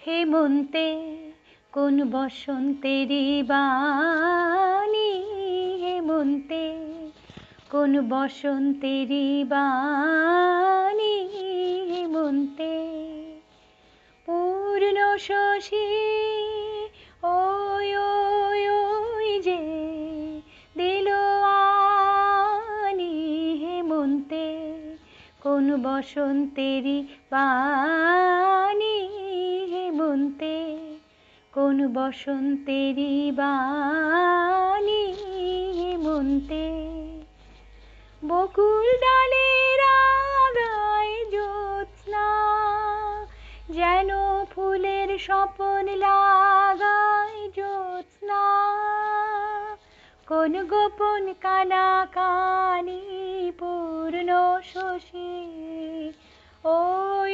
হেমন্তে কোন বসন্তেরি বাণী, হেমন্তে কোন বসন্তেরি বাণী, হেমন্তে পূর্ণ শশী ওই ওই ওই যে দিল আনি, হেমন্তে কোন বসন্তেরি বাণী, হেমন্তে কোন বসন্তেরি বাণী, হেমন্তে বকুল ডালের আগায় জ্যোৎস্না যেন ফুলের স্বপন লাগায় জ্যোৎস্না, কোন গোপন কানাকানি পূর্ণ শশী ওই